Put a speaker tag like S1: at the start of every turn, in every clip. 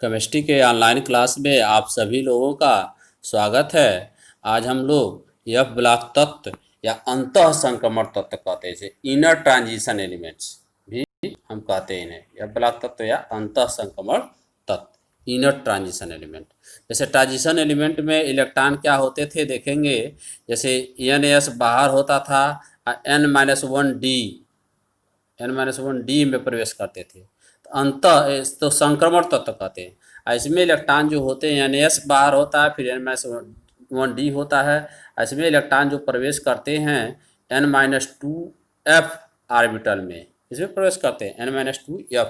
S1: Chemistry के online class में आप सभी लोगों का स्वागत है। आज हम लोग एफ ब्लॉक तत्व या अंतः संक्रमण तत्व कहते हैं, इसे इनर ट्रांजिशन एलिमेंट्स भी हम कहते हैं इन्हें। एफ ब्लॉक तत्व या अंतः संक्रमण तत्व, इनर ट्रांजिशन एलिमेंट। जैसे ट्रांजिशन एलिमेंट में इलेक्ट्रॉन क्या होते थे देखेंगे, जैसे NS बाहर होता था, N-1D में प्रवेश करते थे, तो अंतः तो संक्रमण तत्व कहते हैं। इसमें इलेक्ट्रॉन जो होते हैं NS बाहर होता है, फिर N-1D होता है। इसमें इलेक्ट्रॉन जो प्रवेश करते हैं N-2F ऑर्बिटल में, इसमें प्रवेश करते हैं N-2F।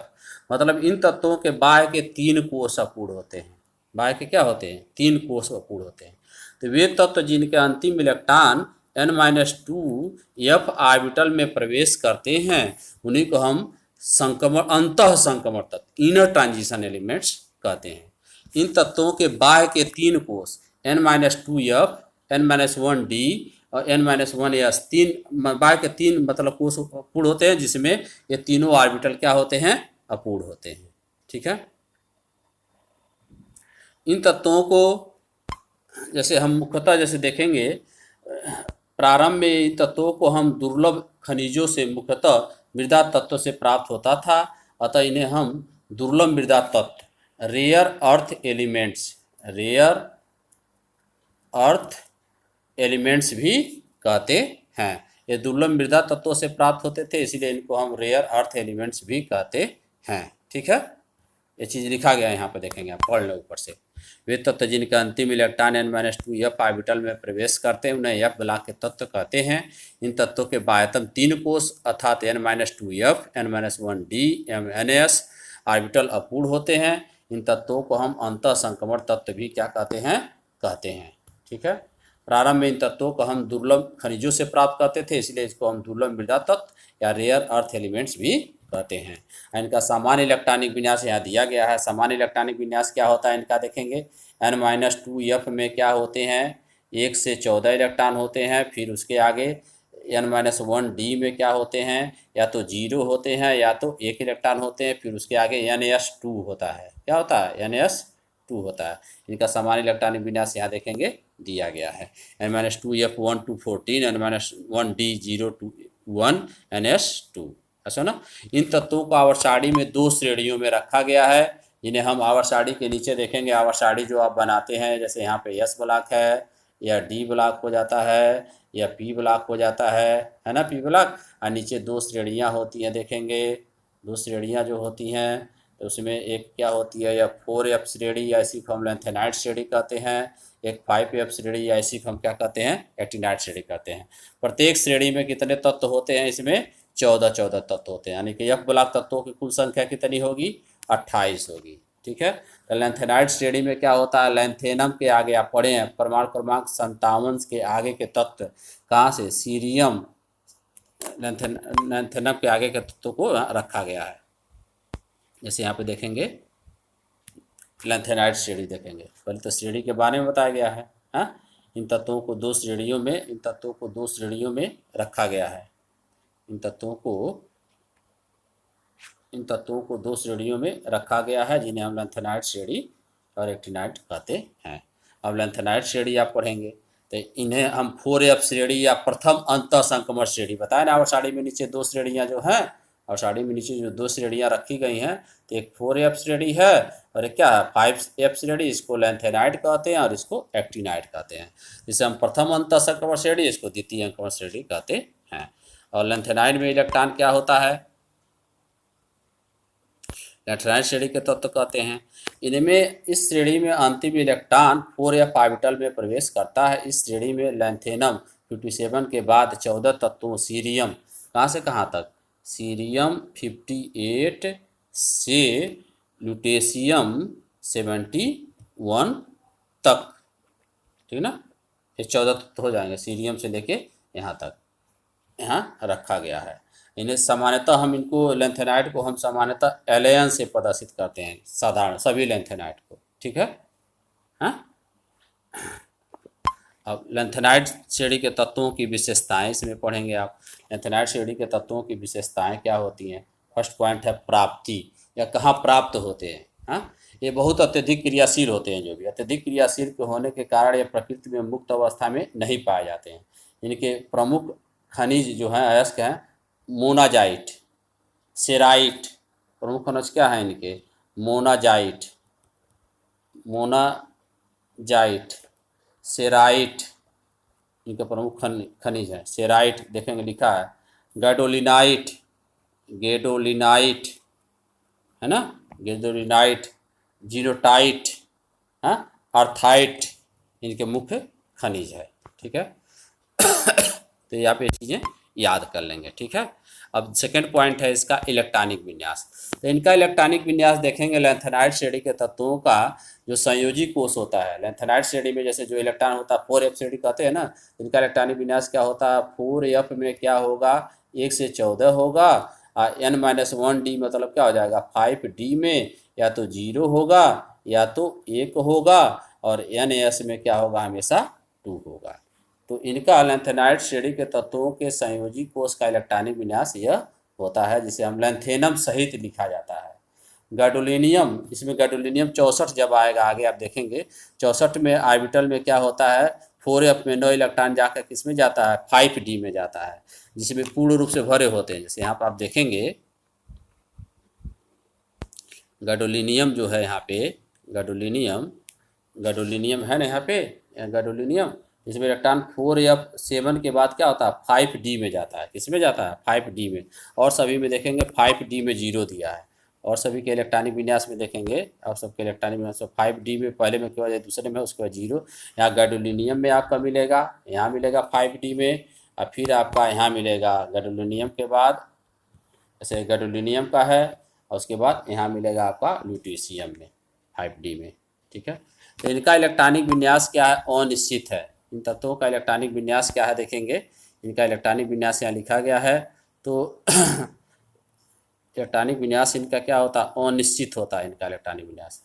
S1: मतलब इन तत्वों के बाह्य के 3 कोष अपूर्ण होते हैं। बाह्य के क्या होते हैं? 3 कोष अपूर्ण होते हैं। तो वे तत्व जिनके अंतिम इलेक्ट्रॉन N-2F ऑर्बिटल में प्रवेश करते हैं उन्हीं को हम संक्रमण अंतः संक्रमण तत्व, इनर ट्रांजिशन एलिमेंट्स कहते हैं। इन तत्वों के बाह्य के 3 कोष N-2F, N-1D और N-1S, 3 बाह्य के 3 मतलब कोष अपूर्ण होते हैं, जिसमें ये तीनों ऑर्बिटल क्या होते हैं? अपूर्ण होते हैं। ठीक है। इन तत्वों को जैसे हम मुख्यतः जैसे देखेंगे, प्रारंभ में इन तत्वों को हम दुर्लभ खनिजों से, मुख्यतः मृदा तत्व से प्राप्त होता था, अतः इन्हें हम दुर्लभ मृदा तत्व, रेयर अर्थ एलिमेंट्स भी कहते हैं। ये दुर्लभ मृदा तत्वों से प्राप्त होते थे, इसलिए इनको हम रेयर अर्थ एलिमेंट्स भी कहते हैं। ठीक है, ये चीज़ लिखा गया है यहाँ पर, देखेंगे आप, पढ़ लो ऊपर से। वे तत्व जिनका अंतिम इलेक्ट्रॉन N-2F ऑर्बिटल में प्रवेश करते हैं उन्हें F ब्लॉक के तत्व कहते हैं। इन तत्वों के बाह्यतम 3 कोष अर्थात N-2F, N-1D, NS ऑर्बिटल अपूर्ण होते हैं। इन तत्वों को हम अंतः संक्रमण तत्व भी क्या कहते हैं। ठीक है। प्रारंभ में इन तत्वों को हम दुर्लभ खनिजों से प्राप्त करते थे, इसलिए इसको हम दुर्लभ मृदा तत्व या रेयर अर्थ एलिमेंट्स भी कहते हैं। इनका सामान्य इलेक्ट्रॉनिक विन्यास यहाँ दिया गया है। सामान्य इलेक्ट्रॉनिक विन्यास क्या होता है इनका देखेंगे। N-2F में क्या होते हैं? 1 से 14 इलेक्ट्रॉन होते हैं। फिर उसके आगे N-1D में क्या होते हैं? या तो 0 होते हैं या तो 1 इलेक्ट्रॉन होते हैं। फिर उसके आगे NS2 होता है। क्या होता है? NS2 होता है। इनका सामान्य इलेक्ट्रॉनिक विन्यास यहाँ देखेंगे दिया गया है। N-2F 1 to 14, N-1D 0 to 1, NS2। ऐसा ना। इन तत्वों को आवर्त सारणी में 2 श्रेणियों में रखा गया है, जिन्हें हम आवर्त सारणी के नीचे देखेंगे। आवर्त सारणी जो आप बनाते हैं, जैसे यहाँ पे S ब्लॉक है, या D ब्लॉक हो जाता है, या P ब्लॉक हो जाता है ना, P ब्लॉक। और नीचे 2 श्रेणियाँ होती हैं, देखेंगे 2 श्रेणियाँ जो होती हैं, तो उसमें एक क्या होती है, या 4F श्रेणी, या इसी को हम लैंथेनाइड श्रेणी कहते हैं। एक 5F श्रेणी, या इसी को हम क्या कहते हैं? एक्टिनाइड श्रेणी कहते हैं। प्रत्येक श्रेणी में कितने तत्व होते हैं? इसमें 14 तत्व होते हैं, यानी कि F ब्लॉक तत्वों की कुल संख्या कितनी होगी? 28 होगी। ठीक है। तो लैंथेनाइड श्रेणी में क्या होता है? लैंथेनम के आगे आप पढ़े हैं, परमाणु क्रमांक 57 के आगे के तत्व कहाँ से? सीरियम, लैंथेनम के आगे के तत्वों को रखा गया है। जैसे यहाँ पे देखेंगे लैंथेनाइड श्रेणी देखेंगे, पहले तो श्रेणी के बारे में बताया गया है। हाँ, इन तत्वों को 2 श्रेणियों में रखा गया है। इन तत्वों को 2 श्रेणियों में रखा गया है, जिन्हें हम लैंथेनाइड श्रेणी और एक्टिनाइड कहते हैं। अब लैंथेनाइड श्रेणी आप पढ़ेंगे तो इन्हें हम 4F श्रेणी या प्रथम अंतः संक्रमण श्रेणी बताए ना। आवर्त सारणी में नीचे 2 श्रेणियाँ जो हैं, और सारणी में नीचे जो 2 श्रेणियाँ रखी गई हैं, तो एक 4F श्रेणी है और एक क्या है? 5F श्रेणी। इसको लैंथेनाइड कहते हैं और इसको एक्टिनाइड कहते हैं। जिसे हम प्रथम अंतः संक्रमण श्रेणी, इसको द्वितीय अंक्रमण श्रेणी कहते हैं। और लैंथेनाइड में इलेक्ट्रॉन क्या होता है? लैंथेनाइड श्रेणी के तत्व कहते हैं। इनमें इस श्रेणी में अंतिम इलेक्ट्रॉन 4F ऑर्बिटल में प्रवेश करता है। इस श्रेणी में लैंथेनम 57 के बाद 14 तत्वों सीरियम, कहाँ से कहाँ तक? सीरियम 58 से ल्यूटेशियम 71 तक, ठीक ना। ये 14 तत्व हो जाएंगे सीरियम से लेके यहाँ तक, यहाँ रखा गया है। इन्हें सामान्यतः हम इनको लैंथेनाइड को हम सामान्यतः एलेयन से प्रदर्शित करते हैं, साधारण सभी लैंथेनाइड को। ठीक है। हाँ, अब लैंथेनाइड श्रेणी के तत्वों की विशेषताएं इसमें पढ़ेंगे आप। लैंथेनाइड श्रेणी के तत्वों की विशेषताएं क्या होती हैं? फर्स्ट पॉइंट है प्राप्ति, या कहाँ प्राप्त होते हैं। हाँ, ये बहुत अत्यधिक क्रियाशील होते हैं। जो भी अत्यधिक क्रियाशील के होने के कारण ये प्रकृति में मुक्त अवस्था में नहीं पाए जाते हैं। इनके प्रमुख खनिज जो हैं अयस्क हैं, मोनाजाइट, सेराइट। प्रमुख खनिज क्या है इनके? मोनाजाइट, मोनाजाइट, सेराइट, इनके प्रमुख खनिज है। सेराइट देखेंगे लिखा है, गैडोलिनाइट, गेडोलिनाइट है ना, गेडोलिनाइट, जीरोटाइट, हाँ, अर्थाइट, इनके मुख्य खनिज है। ठीक है, तो ये आप ये चीज़ें याद कर लेंगे। ठीक है, अब सेकंड पॉइंट है इसका इलेक्ट्रॉनिक विन्यास। तो इनका इलेक्ट्रॉनिक विन्यास देखेंगे, लैंथेनाइड श्रेणी के तत्वों का जो संयोजी कोष होता है, लैंथेनाइड श्रेणी में जैसे जो इलेक्ट्रॉन होता है 4f श्रेणी कहते हैं ना, इनका इलेक्ट्रॉनिक विन्यास क्या होता है? 4f में क्या होगा? 1 से 14 होगा, n-1d मतलब क्या हो जाएगा? 5d में या तो 0 होगा या तो 1 होगा, और ns में क्या होगा? हमेशा 2 होगा। तो इनका लैंथेनाइड श्रेणी के तत्वों के संयोजी कोष का इलेक्ट्रॉनिक विन्यास यह होता है, जिसे हम लैंथेनम सहित लिखा जाता है। गैडोलिनियम, इसमें गैडोलिनियम 64 जब आएगा आगे आप देखेंगे, 64 में ऑर्बिटल में क्या होता है? 4f में 9 इलेक्ट्रॉन जाकर किस में जाता है? 5d में जाता है, जिसमें पूर्ण रूप से भरे होते हैं। जैसे यहाँ पर आप देखेंगे गैडोलिनियम जो है यहाँ पे, गैडोलिनियम है ना यहाँ पे, गैडोलिनियम, इसमें इलेक्ट्रॉन 4f7 के बाद क्या होता है? 5d में जाता है। किस में जाता है? 5d में। और सभी में देखेंगे 5d में 0 दिया है। और सभी के इलेक्ट्रॉनिक विन्यास में देखेंगे, और सबके इलेक्ट्रॉनिक विन्यास 5d में पहले में के बाद दूसरे में, उसके बाद 0। यहाँ गैडोलिनियम में आपका मिलेगा, यहाँ मिलेगा 5d में, और फिर आपका यहाँ मिलेगा गैडोलिनियम के बाद, जैसे गैडोलिनियम का है, और उसके बाद यहाँ मिलेगा आपका ल्यूटीशियम में 5d में। ठीक है, तो इनका इलेक्ट्रॉनिक विन्यास क्या है? अनिश्चित है। इन तत्वों का इलेक्ट्रॉनिक विन्यास क्या है देखेंगे, इनका इलेक्ट्रॉनिक विन्यास यहाँ लिखा गया है। तो इलेक्ट्रॉनिक विन्यास इनका क्या होता है? अनिश्चित होता है इनका इलेक्ट्रॉनिक विन्यास,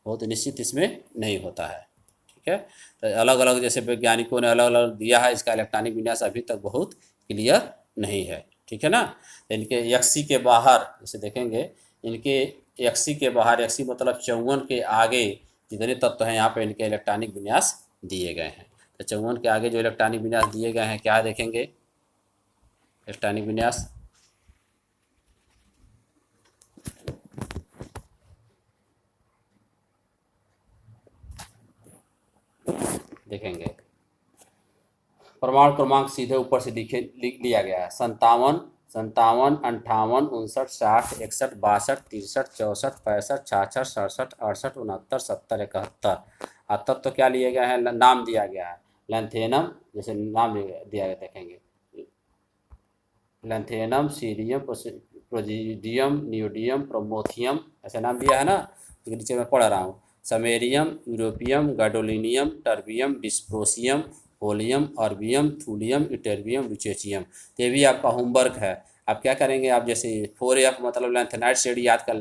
S1: बहुत निश्चित इसमें नहीं होता है। ठीक है, तो अलग अलग जैसे वैज्ञानिकों ने अलग अलग दिया है, इसका इलेक्ट्रॉनिक विन्यास अभी तक बहुत क्लियर नहीं है। ठीक है ना, तो इनके यक्सी के बाहर जैसे देखेंगे, इनके यक्सी के बाहर, यक्सी मतलब 54 के आगे जितने तत्व हैं यहाँ पे इनके इलेक्ट्रॉनिक विन्यास दिए गए हैं। तो 54 के आगे जो इलेक्ट्रॉनिक विन्यास दिए गए हैं क्या है देखेंगे, इलेक्ट्रॉनिक विन्यास देखेंगे। परमाणु क्रमांक सीधे ऊपर से लिख लिया गया है, 57, 57, 58, 59, 60, 61, 62, 63, 64, 65, 66, 67, 68, 69, 70, 71। तब तो क्या लिए गए हैं? नाम दिया गया है लैंथेनम, जैसे नाम दिया गया देखेंगे, लैंथेनम, सीरियम, प्रोजीडियम, नियोडियम, प्रोमोथियम, ऐसे नाम दिया है ना, नीचे मैं पढ़ रहा हूँ। Samarium, europium, gadolinium, terbium, dysprosium, holmium, erbium, thulium, ytterbium, lutetium. तो ये भी आपका होमवर्क है। आप क्या करेंगे, आप जैसे 4f मतलब लैंथेनाइड श्रेणी याद कर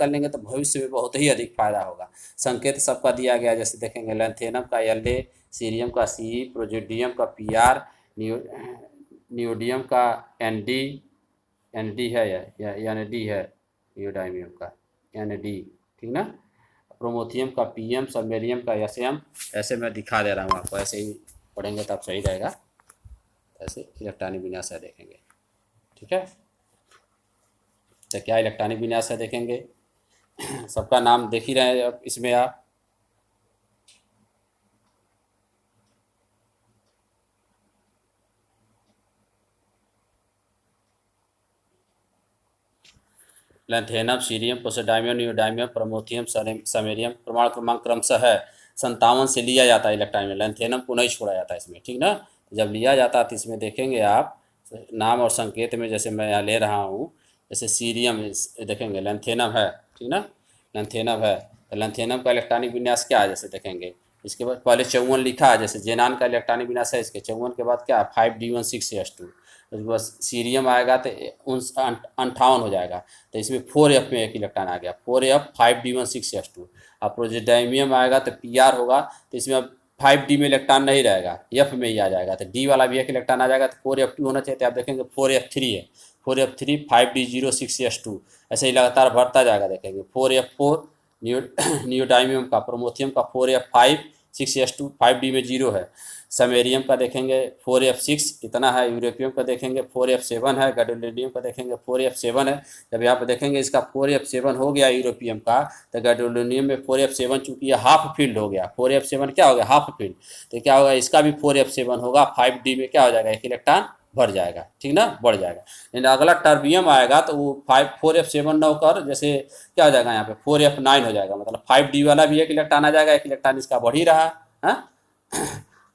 S1: लेंगे तो भविष्य में बहुत ही अधिक फायदा होगा। संकेत सबका दिया गया, जैसे देखेंगे लैंथेनम का La, सीरियम का Ce, प्रोजीडियम का Pr, नियोडियम का ND है या ND है, नियोडाइमियम का ND, ठीक ना, प्रोमोथियम का PM, समेरियम का SM। ऐसे मैं दिखा दे रहा हूँ आपको, ऐसे ही पढ़ेंगे तो आप सही रहेगा। ऐसे इलेक्ट्रॉनिक विन्यास है देखेंगे। ठीक है, तो क्या इलेक्ट्रॉनिक विन्यास है देखेंगे, सबका नाम देख ही रहे हैं अब इसमें आप। Lanthanum, cerium, praseodymium, neodymium, promethium, samarium. परमाणु क्रमांक क्रमशः है 57 से लिया जाता है इलेक्ट्रॉन में, लैंथेनम को नहीं छोड़ा जाता इसमें। ठीक ना, जब लिया जाता है तो इसमें देखेंगे आप नाम और संकेत में, जैसे मैं यहाँ ले रहा हूँ, जैसे सीरियम देखेंगे लैंथेनम है, ठीक ना, लैंथेनम है। तो लैंथेनम का इलेक्ट्रॉनिक विन्यास क्या है, जैसे देखेंगे इसके बाद पहले 54 लिखा है, जैसे जेनान का इलेक्ट्रॉनिक विन्यास है, इसके 54 के बाद क्या 5d16s2। उसके बाद सीरियम आएगा तो 58 हो जाएगा, तो इसमें 4f में एक इलेक्ट्रॉन आ गया, 4f 5d16s2। अब प्रोजेडाइमियम आएगा तो Pr होगा, तो इसमें अब 5d में इलेक्ट्रॉन नहीं रहेगा, f में ही आ जाएगा, तो d वाला भी एक इलेक्ट्रॉन आ जाएगा, तो 4f2 होना चाहिए। तो आप देखेंगे 4f3 है, 4f3 5d06s2, ऐसे ही लगातार बढ़ता जाएगा। देखेंगे 4f4 नियोडाइमियम का, प्रोमोथियम का 4f5 6s2 5d में 0 है। समेरियम का देखेंगे 4f6 इतना है। यूरोपियम का देखेंगे 4f7 है। गैडोलिनियम का देखेंगे 4f7 है। जब यहाँ पे देखेंगे इसका 4f7 हो गया यूरोपियम का, तो गैडोलिनियम में 4f7 चूंकि ये हाफ फील्ड हो गया, 4f7 क्या हो गया, हाफ फील्ड, तो क्या होगा इसका भी 4f7 होगा। 5d में क्या हो जाएगा, एक इलेक्ट्रॉन बढ़ जाएगा, ठीक ना, बढ़ जाएगा। लेकिन अगला टर्बियम आएगा तो वो 4f7 न होकर जैसे क्या हो जाएगा यहाँ पे 4f9 हो जाएगा, मतलब 5d वाला भी एक इलेक्ट्रॉन आ जाएगा, एक इलेक्ट्रॉन इसका बढ़ ही रहा है।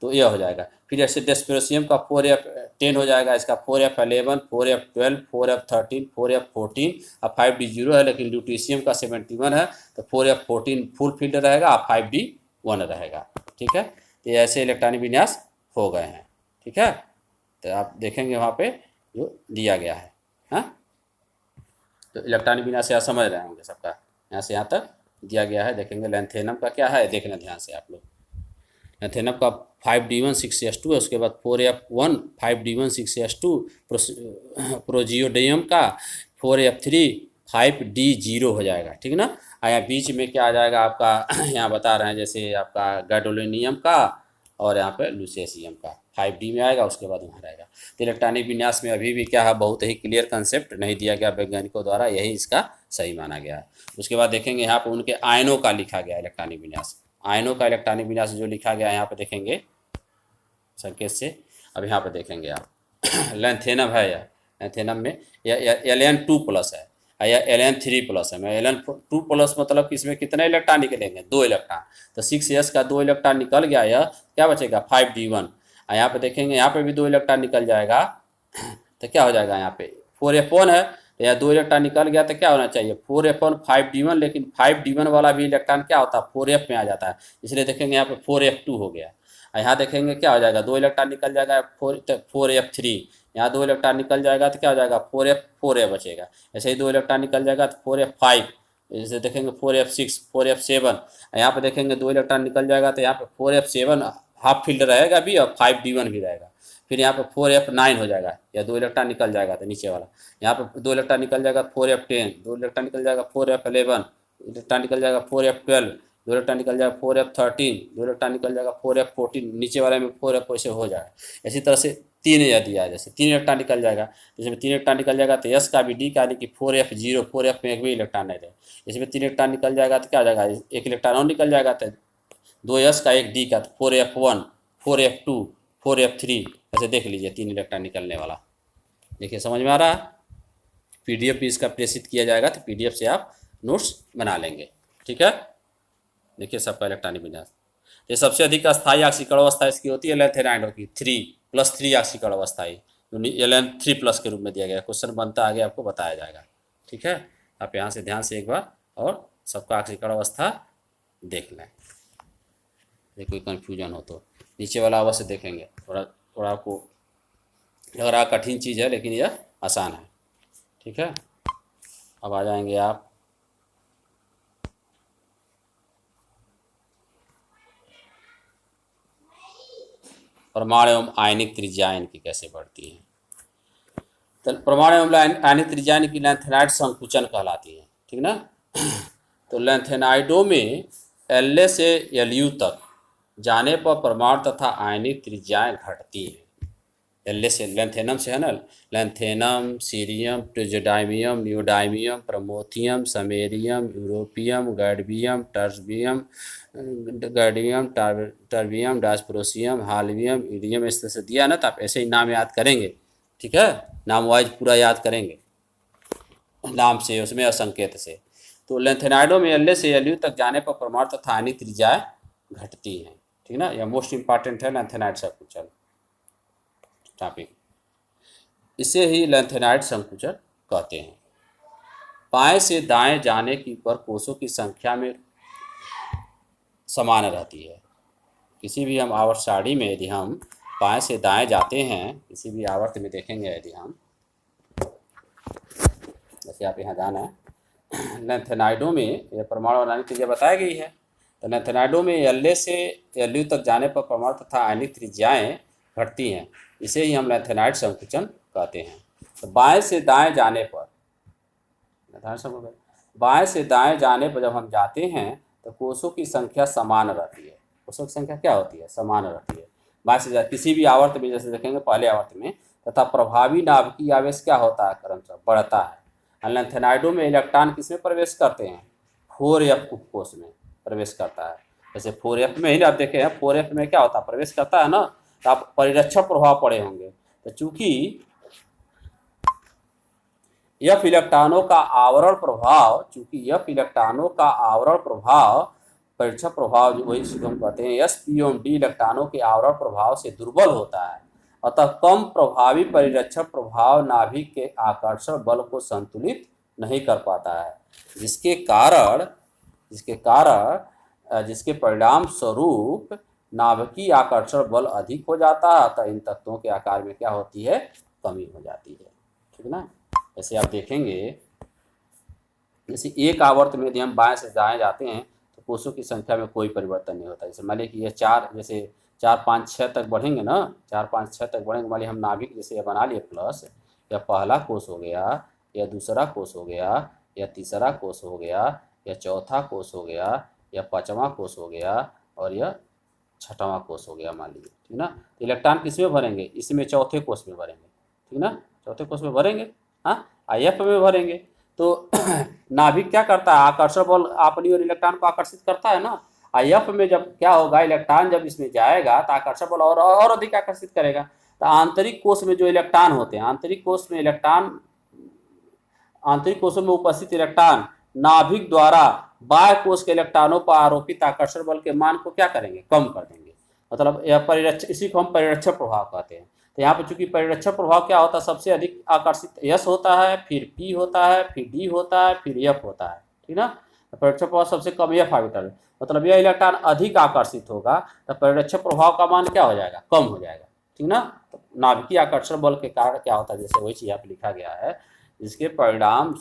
S1: तो ये हो जाएगा। फिर ऐसे डिस्प्रोसियम का 4f10 हो जाएगा, इसका 4f11 4f12 4f13 4f14। अब 5d 0 है, लेकिन ल्यूटीशियम का 71 है, तो 4f14 फुल फील्ड रहेगा, अब 5d 1 रहेगा, ठीक है। तो ये ऐसे इलेक्ट्रॉनिक विन्यास हो गए हैं, ठीक है। तो आप देखेंगे वहाँ पे जो दिया गया है, हाँ। तो इलेक्ट्रॉनिक विन्यास यहाँ समझ रहे होंगे सबका, यहाँ से यहाँ तक दिया गया है। देखेंगे लैंथेनम का क्या है, देखना ध्यान से आप लोग। लैंथेनम का 5d1 6s2 है, उसके बाद 4f1 5d1 6s2। प्रोजियोडियम का 4f3 5d0 हो जाएगा, ठीक ना। यहाँ बीच में क्या आ जाएगा आपका यहाँ बता रहे हैं, जैसे आपका गैडोलिनियम का और यहाँ पे लुसेसियम का 5d में आएगा, उसके बाद वहाँ रहेगा। तो इलेक्ट्रॉनिक विन्यास में अभी भी क्या है, बहुत ही क्लियर कंसेप्ट नहीं दिया गया वैज्ञानिकों द्वारा, यही इसका सही माना गया है। उसके बाद देखेंगे यहाँ पर उनके आयनों का लिखा गया इलेक्ट्रॉनिक विन्यास। आयनों का इलेक्ट्रॉनिक विन्यास जो लिखा गया है यहाँ पे देखेंगे संकेत से। अब यहाँ पे देखेंगे आप लैंथेनम है, या लैंथेनम में Ln2+ है, या Ln3+ है। मैं Ln2+ मतलब कि इसमें कितने इलेक्ट्रॉन निकलेंगे, 2 इलेक्ट्रॉन। तो 6s का 2 इलेक्ट्रॉन निकल गया, यह क्या बचेगा 5d1। यहाँ पे देखेंगे यहाँ पे भी 2 इलेक्ट्रॉन निकल जाएगा, तो क्या हो जाएगा यहाँ पे 4f1 है, तो यहाँ 2 इलेक्ट्रॉन निकल गया, तो क्या होना चाहिए 4f1 5d1, लेकिन 5d1 वाला भी इलेक्ट्रॉन क्या होता है 4f में आ जाता है, इसलिए देखेंगे यहाँ पे 4f2 हो गया। यहाँ देखेंगे क्या हो जाएगा, 2 इलेक्ट्रॉन निकल जाएगा 4f3, यहाँ 2 इलेक्ट्रॉन निकल जाएगा तो क्या हो जाएगा 4f4 बचेगा। ऐसे ही 2 इलेक्ट्रॉन निकल जाएगा तो 4f5, जैसे देखेंगे 4f6 4f7। यहाँ पे देखेंगे 2 इलेक्ट्रॉन निकल जाएगा तो यहाँ पे 4f7 हाफ फील्ड रहेगा भी और 5d1 भी रहेगा। फिर यहाँ पे 4f9 हो जाएगा, या 2 इलेक्ट्रॉन निकल जाएगा तो नीचे वाला। यहाँ पे 2 इलेक्ट्रॉन निकल जाएगा 4f10, 2 इलेक्ट्रॉन निकल जाएगा 4f11, इलेक्ट्रॉन निकल जाएगा 4f12, 2 इलेक्ट्रॉन निकल जाएगा 4f13, 2 इलेक्ट्रॉन निकल जाएगा 4f14, नीचे वाले में 4f वैसे हो जाएगा। इसी तरह से 3 यह दिया है, जैसे 3 इलेक्ट्रॉन निकल जाएगा, इसमें 3 इलेक्ट्रॉन निकल जाएगा तो यस का भी डी का, यानी कि 4f0 4f में एक भी इलेक्ट्रॉन नहीं रहे। इसमें 3 इलेक्ट्रॉन निकल जाएगा तो क्या हो जाएगा, एक इलेक्ट्रॉन और निकल जाएगा, तो 2 यस का 1 डी का, तो 4f1 4f2 4f3, ऐसे देख लीजिए 3 इलेक्ट्रॉन निकलने वाला। देखिए समझ में आ रहा है। पीडीएफ भी इसका प्रेषित किया जाएगा, तो पीडीएफ से आप नोट्स बना लेंगे, ठीक है। देखिए सबका इलेक्ट्रॉनिक विन्यास। ये सबसे अधिक अस्थायी ऑक्सीकरण अवस्था इसकी होती है लैंथेनाइडों की 3+3 ऑक्सीकरण अवस्था ही Ln3+ के रूप में दिया गया। क्वेश्चन बनता आगे आपको बताया जाएगा, ठीक है। आप यहाँ से ध्यान से एक बार और सबका ऑक्सीकरण अवस्था देख लें, कोई कन्फ्यूजन हो तो नीचे वाला अवश्य देखेंगे। थोड़ा आपको लग रहा कठिन चीज़ है, लेकिन यह आसान है, ठीक है। अब आ जाएंगे आप परमाणु एवं आयनिक त्रिज्या इनकी कैसे बढ़ती हैं। तो परमाणु एवं आयनिक त्रिज्या इनकी लैंथेनाइड संकुचन कहलाती है, ठीक ना। तो लैंथेनाइडों में La से Lu तक जाने पर परमाणु तथा आयनिक त्रिज्याएं घटती हैं। La से लैंथेनम से है ना, lanthanum, cerium, praseodymium, neodymium, promethium, samarium, europium, gadolinium, terbium, dysprosium, holmium, ईडियम, इस तरह से दिया ना, तो आप ऐसे ही नाम याद करेंगे, ठीक है। नाम वाइज पूरा याद करेंगे नाम से, उसमें और संकेत से। तो लैंथेनाइडों में La से Lu तक जाने पर परमाणु तथा आयनिक त्रिज्याएं घटती हैं, ठीक ना। यह मोस्ट इंपॉर्टेंट है लैंथेनाइड संकुचन टॉपिक, इसे ही लैंथेनाइड संकुचन कहते हैं। बाएं से दाएं जाने की पर कोषों की संख्या में समान रहती है। किसी भी हम आवर्त सारणी में यदि हम बाएं से दाएं जाते हैं, किसी भी आवर्त में देखेंगे यदि हम, जैसे आप यहाँ जाना है लैंथेनाइडों में यह परमाणु और आयनिक त्रिज्या बताई गई है। तो लैंथेनाइडों में La से Lu तक जाने पर परमाणु तथा आयनिक त्रिज्याएं घटती हैं, इसे ही हम लैंथेनाइड संकुचन कहते हैं। तो बाएं से दाएं जाने पर बाएं से दाएं जाने पर जब हम जाते हैं तो कोषों की संख्या समान रहती है। कोषों की संख्या क्या होती है? समान रहती है। बाएं से किसी भी आवर्त में, जैसे देखेंगे पहले आवर्त में, तथा प्रभावी नाभिकीय आवेश क्या होता है? क्रमशः बढ़ता है। लैंथेनाइडों में इलेक्ट्रॉन किसमें प्रवेश करते हैं? 4f उपकोष में प्रवेश करता है। जैसे 4f में ही आप देखे हैं, 4f में क्या होता है? प्रवेश करता है ना, तो आप परिरक्षक प्रभाव पढ़े होंगे। तो चूंकि एफ इलेक्ट्रॉनों का आवरण प्रभाव, परीक्षक प्रभाव, वही हम कहते हैं एस पी एवं डी इलेक्ट्रॉनों के आवरण प्रभाव से दुर्बल होता है, अतः कम प्रभावी परिरक्षक प्रभाव नाभिक के आकर्षण बल को संतुलित नहीं कर पाता है, जिसके परिणाम स्वरूप नाभिकीय आकर्षण बल अधिक हो जाता है, अतः इन तत्वों के आकार में क्या होती है? कमी हो जाती है। ठीक ना। जैसे आप देखेंगे, जैसे एक आवर्त में यदि हम बाएं से दाएं जाते हैं तो कोषों की संख्या में कोई परिवर्तन नहीं होता। जैसे मान लीजिए कि ये 4, जैसे 4, 5, 6 तक बढ़ेंगे ना, 4, 5, 6 तक बढ़ेंगे। मान लीजिए हम नाभिक जैसे बना लिए प्लस, या पहला कोष हो गया, या दूसरा कोष हो गया, या तीसरा कोष हो गया, या चौथा कोष हो गया, या पाँचवा कोष हो गया, और यह छठवां कोष हो गया मान लीजिए। ठीक ना। तो इलेक्ट्रॉन किस में भरेंगे? इसमें चौथे कोष में भरेंगे। ठीक ना, चौथे कोष में भरेंगे। हाँ, IF में भरेंगे। तो नाभिक क्या करता है? आकर्षण बल अपनी और इलेक्ट्रॉन को आकर्षित करता है ना। IF में जब क्या होगा? इलेक्ट्रॉन जब इसमें जाएगा तो आकर्षण बल और अधिक आकर्षित करेगा। तो आंतरिक कोष में जो इलेक्ट्रॉन होते हैं, आंतरिक कोषों में उपस्थित इलेक्ट्रॉन नाभिक द्वारा बाह्य कोष के इलेक्ट्रॉनों पर आरोपित आकर्षण बल के मान को क्या करेंगे? कम कर देंगे। मतलब यह परिरक्षक, इसी को हम परिरक्षक प्रभाव कहते हैं। तो यहाँ पर चूंकि परिरक्षक प्रभाव क्या होता है? सबसे अधिक आकर्षित S होता है, फिर P होता है, फिर D होता है, फिर F होता है। ठीक ना। तो परिरक्षक प्रभाव सबसे कम F ऑर्बिटल, मतलब यह इलेक्ट्रॉन अधिक आकर्षित होगा तो परिरक्षक प्रभाव का मान क्या हो जाएगा? कम हो जाएगा। ठीक ना। तो नाभिकीय आकर्षण बल के कारण क्या होता है? जैसे वही चीज यहाँ पे लिखा गया है, इसके परिणाम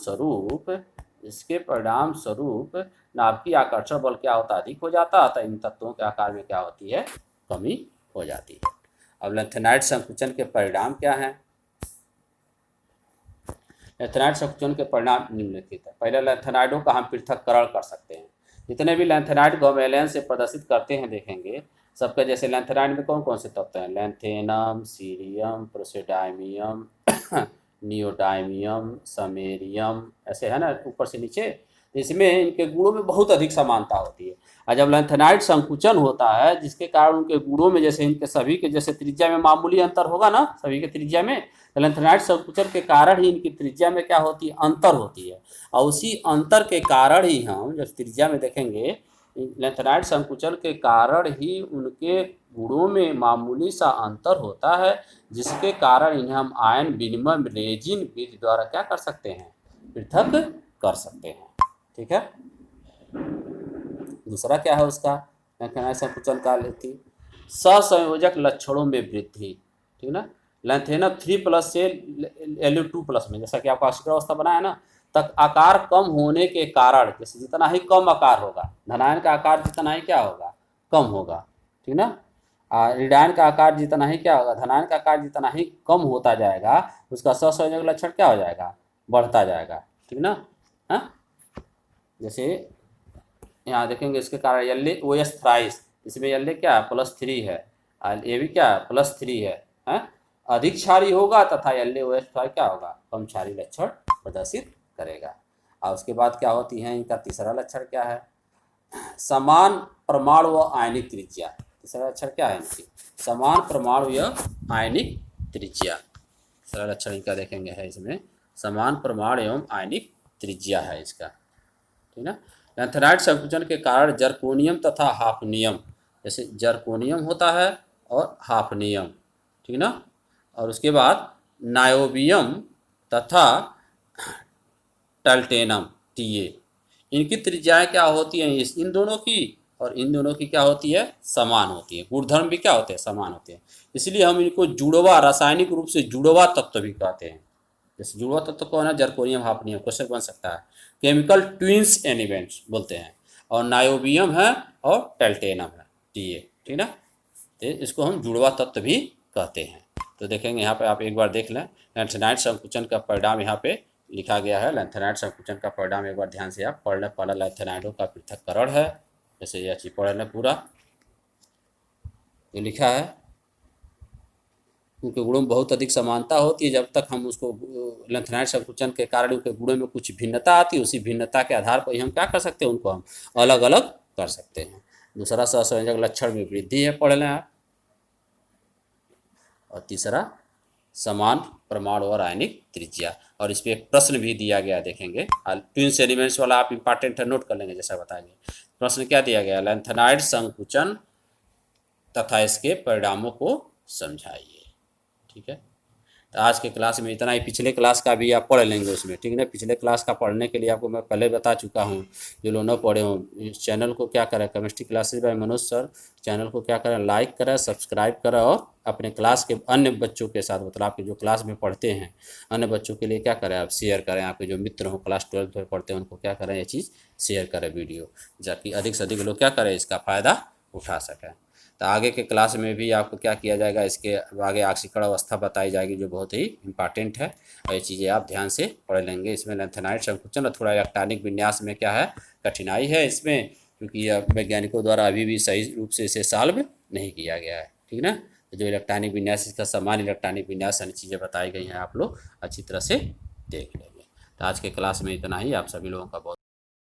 S1: स्वरूप नाभिकीय आकर्षण बल क्या होता है? अधिक हो जाता है, तो इन तत्वों के आकार में क्या होती है? कमी हो जाती है। अब लैंथेनाइड संकुचन के परिणाम क्या हैं? लैंथेनाइड संकुचन के परिणाम निम्नलिखित है। पहले लैंथेनाइडों का हम पृथक्करण कर सकते हैं। जितने भी लैंथेनाइड को हम एलियन से प्रदर्शित करते हैं देखेंगे सबके, जैसे लैंथेनाइड में कौन कौन से तत्व हैं? लैंथेनम, सीरियम, प्रोसेडाइमियम, नियोडाइमियम, समेरियम, ऐसे है ना ऊपर से नीचे। इसमें इनके गुणों में बहुत अधिक समानता होती है। और जब लैंथेनाइड संकुचन होता है जिसके कारण उनके गुणों में, जैसे इनके सभी के जैसे त्रिज्या में मामूली अंतर होगा ना, सभी के त्रिज्या में, तो लैंथेनाइड संकुचन के कारण ही इनकी त्रिज्या में क्या होती है? अंतर होती है। और उसी अंतर के कारण ही हम जब त्रिज्या में देखेंगे, लैंथेनाइड संकुचन के कारण ही उनके गुणों में मामूली सा अंतर होता है, जिसके कारण इन्हें हम आयन विनिमय रेजिन विधि द्वारा क्या कर सकते हैं? पृथक कर सकते हैं। ठीक है। दूसरा क्या है उसका? लैंथेनाइड संकुचन का लेती सहसंयोजक लक्षणों में वृद्धि। ठीक ना। लैंथेनम 3+ से Lu2+ में, जैसा कि आपका अक्षीय अवस्था बनाया ना, तक आकार कम होने के कारण, जैसे जितना ही कम आकार होगा, धनायन का आकार जितना ही क्या होगा? कम होगा। ठीक ना। ऋणायन का आकार जितना ही क्या होगा? धनायन का आकार जितना ही कम होता जाएगा, उसका सहसंयोजक लक्षण क्या हो जाएगा? बढ़ता जाएगा। ठीक ना। हाँ, जैसे यहाँ देखेंगे इसके कारण LaOH थ्राइस, इसमें La क्या है? +3 है, ये भी क्या है? +3 है। अधिक क्षारीय होगा तथा LaOH थ्राइस क्या होगा? कम क्षारीय लक्षण प्रदर्शित करेगा। और उसके बाद क्या होती है? इनका तीसरा लक्षण क्या है? समान परमाणु व आयनिक त्रिज्या। तीसरा लक्षण क्या है इनकी? समान परमाणु या आयनिक त्रिज्या। तीसरा लक्षण इनका देखेंगे है इसमें समान परमाणु एवं आयनिक त्रिज्या है इसका। ठीक ना। लैंथेनाइड संकुचन के कारण जर्कोनियम तथा हाफनियम, जैसे जर्कोनियम होता है और हाफनियम। ठीक ना। और उसके बाद नायोबियम तथा टल्टेनम, TA, इनकी त्रिज्याएं क्या होती हैं? इन दोनों की और इन दोनों की क्या होती है? समान होती है। गुणधर्म भी क्या होते हैं? समान होते हैं। इसलिए हम इनको जुड़वा, रासायनिक रूप से जुड़वा तत्व भी कहते हैं। जैसे जुड़वा तत्व कौन है? Zirconium, hafnium. क्वेश्चन बन सकता है। केमिकल ट्विंस एलिमेंट्स बोलते हैं। और नायोबियम है और टल्टेनम है, TA। ठीक ना। तो इसको हम जुड़वा तत्व भी कहते हैं। तो देखेंगे यहाँ पे आप एक बार देख लें, लैंथेनाइड संकुचन का परिणाम यहाँ पे लिखा गया है लैंथेनाइड संकुचन का परिणाम एक बार ध्यान से आप पढ़ लें। पहला लैंथेनाइडों का पृथक्करण है, जैसे यह चीज पढ़ लें पूरा जो लिखा है। उनके गुणों में बहुत अधिक समानता होती है, जब तक हम उसको लैंथेनाइड संकुचन के कारण उनके गुणों में कुछ भिन्नता आती है, उसी भिन्नता के आधार पर ही हम क्या कर सकते हैं, उनको हम अलग अलग कर सकते हैं। दूसरा सहसंयोजक लक्षण में वृद्धि है, पढ़ लें आप। और तीसरा समान परमाणु और आयनिक त्रिज्या। और इस पर एक प्रश्न भी दिया गया, देखेंगे ट्विंस एलिमेंट्स वाला आप इंपॉर्टेंट है, नोट कर लेंगे जैसा बताएंगे। प्रश्न क्या दिया गया, लैंथेनाइड संकुचन तथा इसके परिणामों को समझाइए। ठीक है, तो आज के क्लास में इतना ही। पिछले क्लास का भी आप पढ़ लेंगे उसमें, ठीक है ना। पिछले क्लास का पढ़ने के लिए आपको मैं पहले बता चुका हूँ। जो लोग न पढ़े हों, इस चैनल को क्या करें, chemistry classes by Manoj sir channel को क्या करें, लाइक करें, सब्सक्राइब करें, और अपने क्लास के अन्य बच्चों के साथ, मतलब आपके जो क्लास में पढ़ते हैं अन्य बच्चों के लिए क्या करें, आप शेयर करें। आपके जो मित्र हों क्लास 12 में पढ़ते हैं उनको क्या करें, ये चीज़ शेयर करें वीडियो, ताकि अधिक से अधिक लोग क्या करें, इसका फ़ायदा उठा सकें। तो आगे के क्लास में भी आपको क्या किया जाएगा, इसके आगे आक्सीकरण अवस्था बताई जाएगी, जो बहुत ही इंपॉर्टेंट है, और ये चीज़ें आप ध्यान से पढ़ लेंगे। इसमें लैंथेनाइड संकुचन और थोड़ा इलेक्ट्रॉनिक विन्यास में क्या है, कठिनाई है इसमें, क्योंकि यह वैज्ञानिकों द्वारा अभी भी सही रूप से इसे सॉल्व नहीं किया गया है, ठीक ना। तो जो इलेक्ट्रॉनिक विन्यास, इसका समान इलेक्ट्रॉनिक विन्यास अन्य चीज़ें बताई गई हैं, आप लोग अच्छी तरह से देख लेंगे। तो आज के क्लास में इतना ही। आप सभी लोगों का बहुत